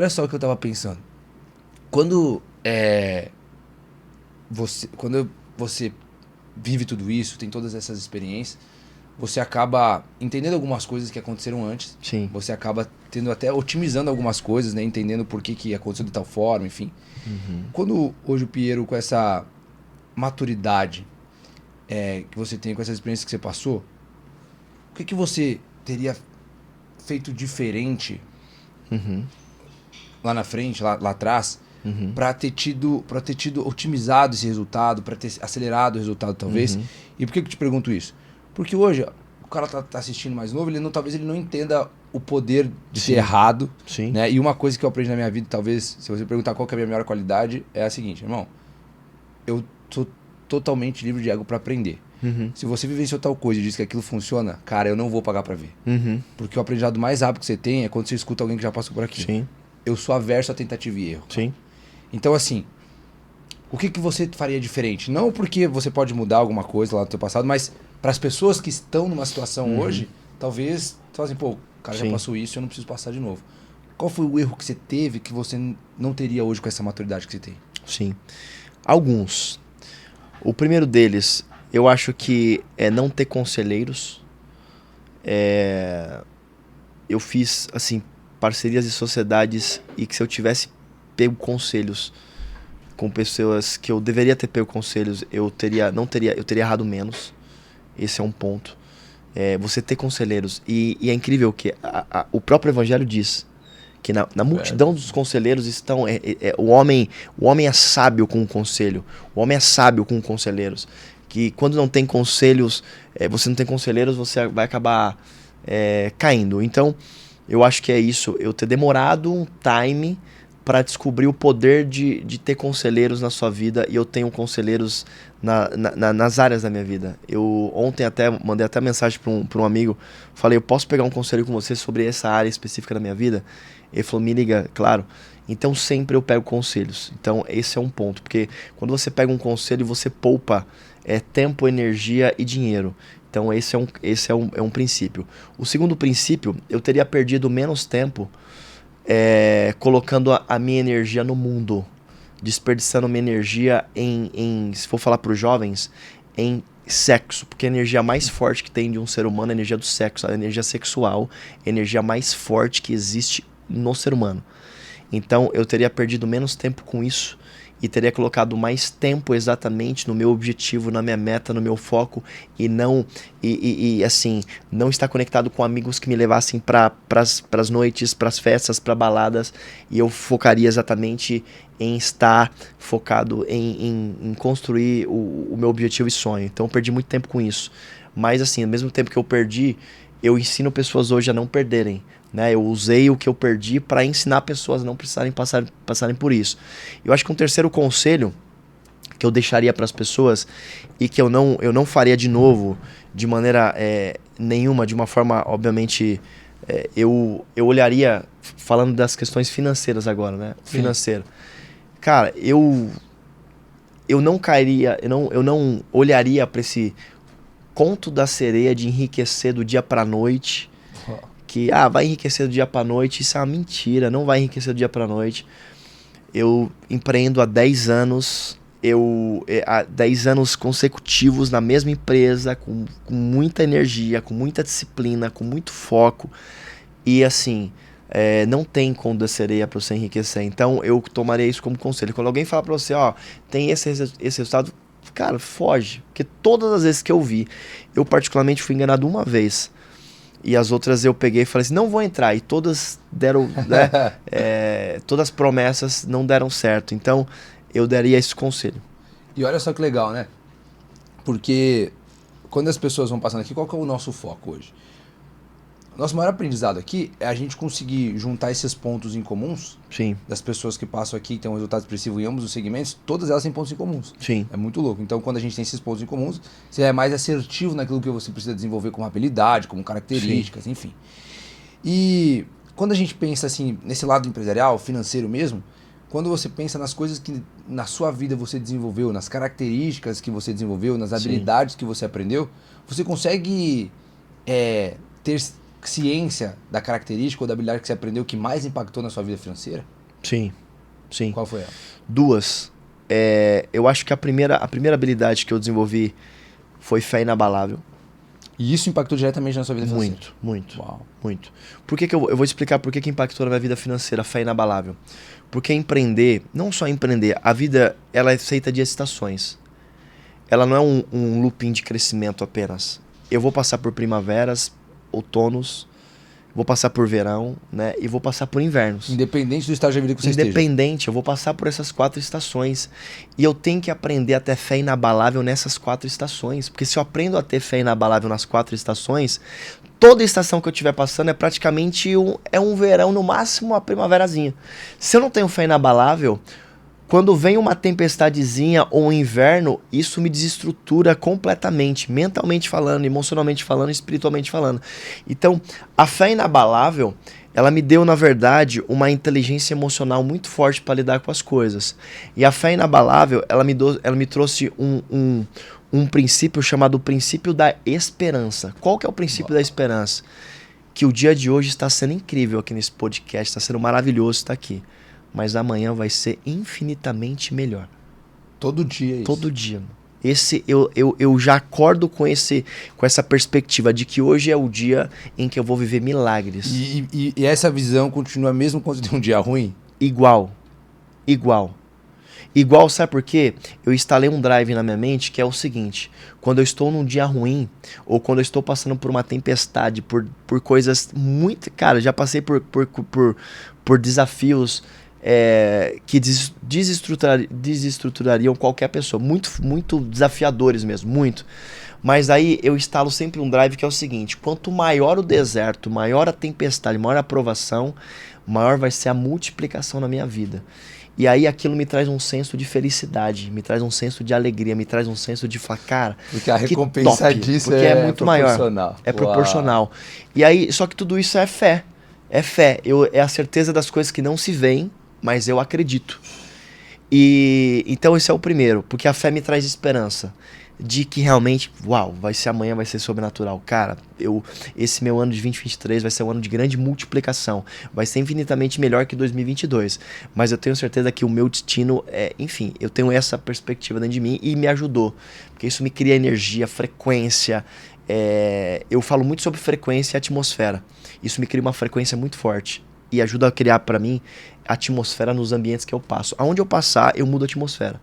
Olha só o que eu tava pensando. Quando você vive tudo isso, tem todas essas experiências, você acaba entendendo algumas coisas que aconteceram antes. Sim. Você acaba tendo até otimizando algumas coisas, né? Entendendo por que aconteceu de tal forma, enfim. Uhum. Quando hoje o Piero, com essa maturidade que você tem, com essas experiências que você passou, o que você teria feito diferente Uhum. lá na frente, lá atrás, Uhum. para ter tido otimizado esse resultado, para ter acelerado o resultado talvez. Uhum. E por que eu te pergunto isso? Porque hoje o cara tá assistindo mais novo, talvez ele não entenda o poder de ter Sim. errado, Sim. né? E uma coisa que eu aprendi na minha vida, talvez, se você perguntar qual que é a minha maior qualidade, é a seguinte, irmão, eu sou totalmente livre de ego para aprender. Uhum. Se você vivenciou tal coisa e diz que aquilo funciona, cara, eu não vou pagar para ver. Uhum. Porque o aprendizado mais rápido que você tem é quando você escuta alguém que já passou por aquilo. Sim. Eu sou averso a tentativa e erro, cara. Sim. Então, assim, o que você faria diferente? Não porque você pode mudar alguma coisa lá do teu passado, mas para as pessoas que estão numa situação Uhum. hoje, talvez, assim, pô, o cara já Sim. passou isso, eu não preciso passar de novo. Qual foi o erro que você teve que você não teria hoje com essa maturidade que você tem? Sim. Alguns. O primeiro deles, eu acho que é não ter conselheiros. Eu fiz, assim, parcerias e sociedades e que se eu tivesse pego conselhos com pessoas que eu deveria ter pego conselhos, eu teria errado menos. Esse é um ponto. Você ter conselheiros. E é incrível que o próprio Evangelho diz que na multidão dos conselheiros estão o homem é sábio com o conselho, o homem é sábio com conselheiros, que quando não tem conselhos, você não tem conselheiros, você vai acabar caindo. Então eu acho que é isso, eu ter demorado um time para descobrir o poder de ter conselheiros na sua vida, e eu tenho conselheiros nas áreas da minha vida. Eu ontem até mandei até mensagem para um amigo, falei, eu posso pegar um conselho com você sobre essa área específica da minha vida? Ele falou, me liga, claro. Então sempre eu pego conselhos. Então esse é um ponto, porque quando você pega um conselho, você poupa tempo, energia e dinheiro. Então esse é um princípio. O segundo princípio, eu teria perdido menos tempo colocando a minha energia no mundo, desperdiçando minha energia se for falar para os jovens, em sexo, porque a energia mais forte que tem de um ser humano é a energia do sexo, a energia sexual é a energia mais forte que existe no ser humano. Então eu teria perdido menos tempo com isso e teria colocado mais tempo exatamente no meu objetivo, na minha meta, no meu foco, e não assim, não estar conectado com amigos que me levassem para as noites, para as festas, para baladas, e eu focaria exatamente em estar focado em construir o meu objetivo e sonho. Então eu perdi muito tempo com isso. Mas assim, ao mesmo tempo que eu perdi, eu ensino pessoas hoje a não perderem. Né? Eu usei o que eu perdi para ensinar pessoas a não precisarem passarem por isso. Eu acho que um terceiro conselho que eu deixaria para as pessoas e que eu não faria de novo de maneira nenhuma, de uma forma, obviamente, eu olharia, falando das questões financeiras agora, né? Sim. Financeiro. Cara, eu não cairia, eu não olharia para esse conto da sereia de enriquecer do dia para noite, que vai enriquecer do dia para noite. Isso é uma mentira, não vai enriquecer do dia para noite. Eu empreendo há 10 anos, há 10 anos consecutivos na mesma empresa, com muita energia, com muita disciplina, com muito foco. E assim, não tem conto da sereia para você enriquecer. Então eu tomaria isso como conselho. Quando alguém fala para você, ó, tem esse resultado, cara, foge. Porque todas as vezes que eu vi, eu particularmente fui enganado uma vez. E as outras eu peguei e falei assim, não vou entrar. E todas deram, né? Todas as promessas não deram certo. Então, eu daria esse conselho. E olha só que legal, né? Porque quando as pessoas vão passando aqui, qual que é o nosso foco hoje? Nosso maior aprendizado aqui é a gente conseguir juntar esses pontos em comuns Sim, das pessoas que passam aqui e têm um resultado expressivo em ambos os segmentos, todas elas têm pontos em comuns. sim. É muito louco. Então, quando a gente tem esses pontos em comuns, você é mais assertivo naquilo que você precisa desenvolver como habilidade, como Sim. características, enfim. E quando a gente pensa assim, nesse lado empresarial, financeiro mesmo, quando você pensa nas coisas que na sua vida você desenvolveu, nas características que você desenvolveu, nas Sim. habilidades que você aprendeu, você consegue ter ciência da característica ou da habilidade que você aprendeu que mais impactou na sua vida financeira? Sim, sim. Qual foi ela? Duas. Eu acho que a primeira habilidade que eu desenvolvi foi fé inabalável. E isso impactou diretamente na sua vida financeira? Muito, muito. Uau. Muito. Por que eu vou explicar por que impactou na minha vida financeira a fé inabalável? Porque empreender, não só empreender, a vida ela é feita de estações. Ela não é um looping de crescimento apenas. Eu vou passar por primaveras, outonos, vou passar por verão, né? E vou passar por invernos. Independente do estágio da vida que você esteja. Independente, eu vou passar por essas 4 estações. E eu tenho que aprender a ter fé inabalável nessas 4 estações. Porque se eu aprendo a ter fé inabalável nas 4 estações, toda estação que eu estiver passando é praticamente um verão, no máximo uma primaverazinha. Se eu não tenho fé inabalável, quando vem uma tempestadezinha ou um inverno, isso me desestrutura completamente, mentalmente falando, emocionalmente falando, espiritualmente falando. Então, a fé inabalável, ela me deu, na verdade, uma inteligência emocional muito forte para lidar com as coisas. E a fé inabalável, ela me trouxe um princípio chamado princípio da esperança. Qual que é o princípio da esperança? Que o dia de hoje está sendo incrível aqui nesse podcast, está sendo maravilhoso estar aqui. Mas amanhã vai ser infinitamente melhor. Todo dia isso. Todo dia. Eu já acordo com essa perspectiva de que hoje é o dia em que eu vou viver milagres. E essa visão continua mesmo quando tem um dia ruim? Igual. Igual, sabe por quê? Eu instalei um drive na minha mente que é o seguinte: quando eu estou num dia ruim, ou quando eu estou passando por uma tempestade, por coisas muito... Cara, já passei por desafios que desestruturariam qualquer pessoa. Muito desafiadores mesmo, muito. Mas aí eu instalo sempre um drive que é o seguinte: quanto maior o deserto, maior a tempestade, maior a provação, maior vai ser a multiplicação na minha vida. E aí aquilo me traz um senso de felicidade, me traz um senso de alegria, me traz um senso de falar, cara, porque a recompensa top, disso porque é muito maior. É Uau. proporcional. E aí, só que tudo isso é fé. É fé. É a certeza das coisas que não se veem, mas eu acredito. E então esse é o primeiro, porque a fé me traz esperança de que realmente, uau, amanhã vai ser sobrenatural. Cara, esse meu ano de 2023 vai ser um ano de grande multiplicação. Vai ser infinitamente melhor que 2022. Mas eu tenho certeza que o meu destino enfim, eu tenho essa perspectiva dentro de mim e me ajudou. Porque isso me cria energia, frequência. Eu falo muito sobre frequência e atmosfera. Isso me cria uma frequência muito forte. E ajuda a criar para mim atmosfera nos ambientes que eu passo. Aonde eu passar, eu mudo a atmosfera.